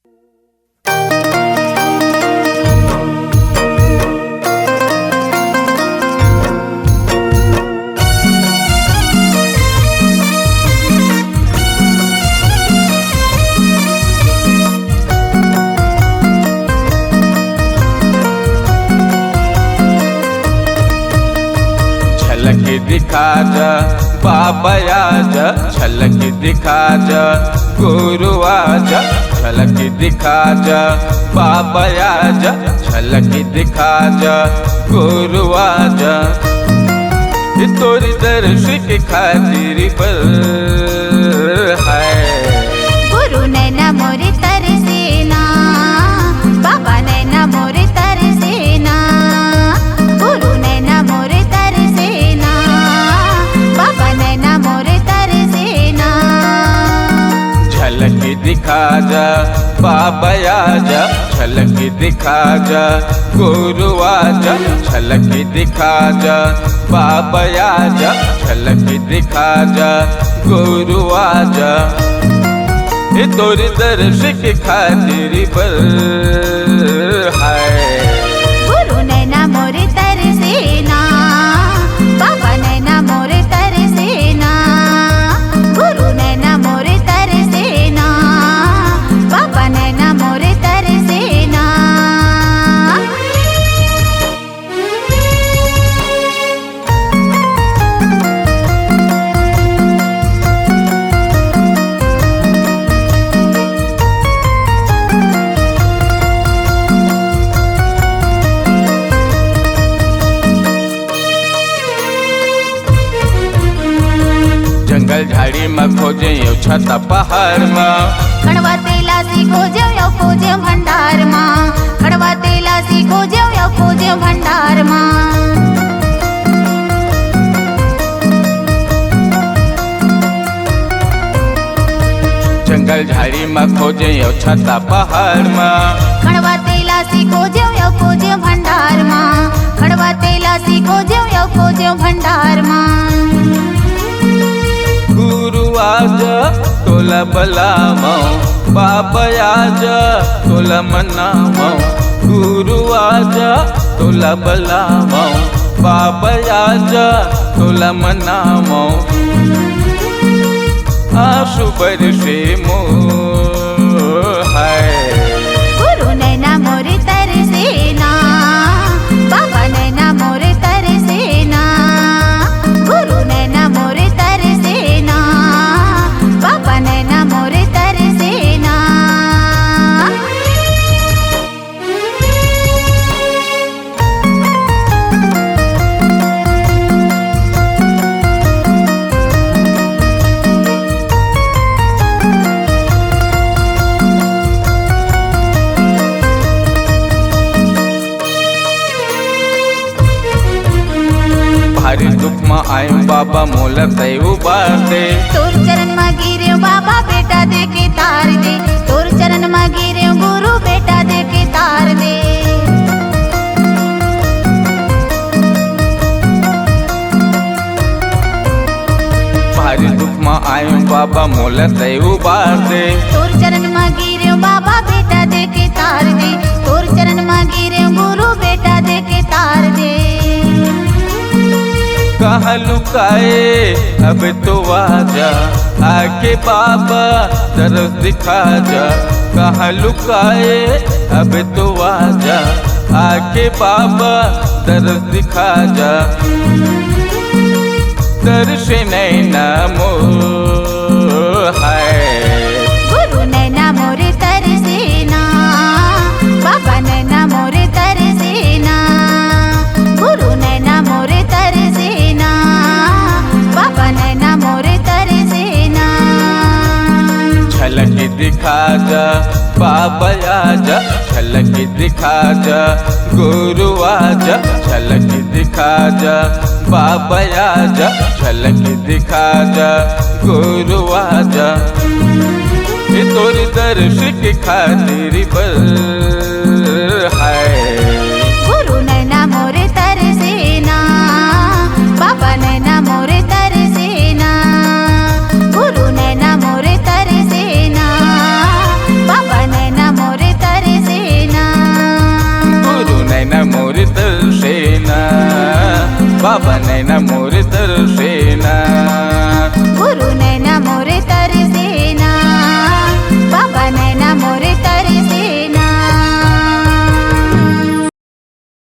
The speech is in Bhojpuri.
झलक दिखा जा बाबा आजा, झलक दिखा जा गुरु आजा, झलक दिखा जा बाबा आजा, झलक दिखा जा गुरु आजा। तोरी दर्श की खातिर पर है गुरु नैना मोरे तरसेना, बाबा नैना मोरे तरसेना, गुरु नैना मोरे तरसेना, बाबा नैना मोरे तरसेना। झलक दिखा जा बाबा आजा, झलक दिखा जा गुरु आजा, झलक दिखा जा बाबा आजा, झलक दिखा जा गुरु आजा। तोरी दर्श की खातिर पर है गुरु नैना मोरे तरसेना, बाबा नैना मोरे तरसेना, गुरु नैना मोरे तरसेना, बाबा नैना मोरे तरसेना। जंगल झाड़ी में खोजे यो छता पहाड़ में, खड़वा तेला सी खोजे यो खोजे भंडार माँ, खड़वा तेला सी खोजे यो खोजे भंडार माँ। जंगल झाड़ी में खोजे यो छता पहाड़ में, खड़वा तेला सी खोजे यो खोजे भंडार माँ, खड़वा तेला सी खोजे यो खोजे भंडार माँ। गुरु आजा तोला बलामो, बाबा आजा तोला मनामो, गुरु आजा तोला बलामो, बाबा आजा तोला मनामो। आंसू बरसे मोर है गुरु नैना मोरे तरसेना, बाबा नैना मोरे तरसेना, गुरु नैना मोरे तरसेना, बाबा नैना मोरे तरसेना। भारी दुख में आयो बाबा मोला तय उबार दे, तोर चरण में गिरे बाबा बेटा दे के तार दे, तोर चरण में गिरे गुरु बेटा दे के तार दे। भारी दुख में आयो बाबा मोला तय उबार दे, तोर चरण में गिरे बाबा बेटा दे के तार दे, तोर चरण में गिरे गुरु बेटा दे के तार दे। कहाँ लुकाए अब तो आजा, आके बाबा तरफ दिखा जा। कहाँ लुकाए अब तो आजा, आके बाबा तरफ दिखा जा। दर्शन नैना मोर है गुरु नैना मोरे तरसेना, बाबा नैना मोरे तरसेना, गुरु नैना मोरे तरसेना, बाबा नैना मोरे तरसेना। झलक दिखा जा बाबा आजा, झलक दिखा जा गुरु आजा, झलक दिखा जा बाबा आजा, झलक दिखा जा गुरु आजा। तोरी दर्श की खातिर पर है गुरु नैना मोरे तरसेना, बाबा नैना मोरे तरसेना, गुरु नैना मोरे तरसेना, बाबा नैना बाबा नैना मोर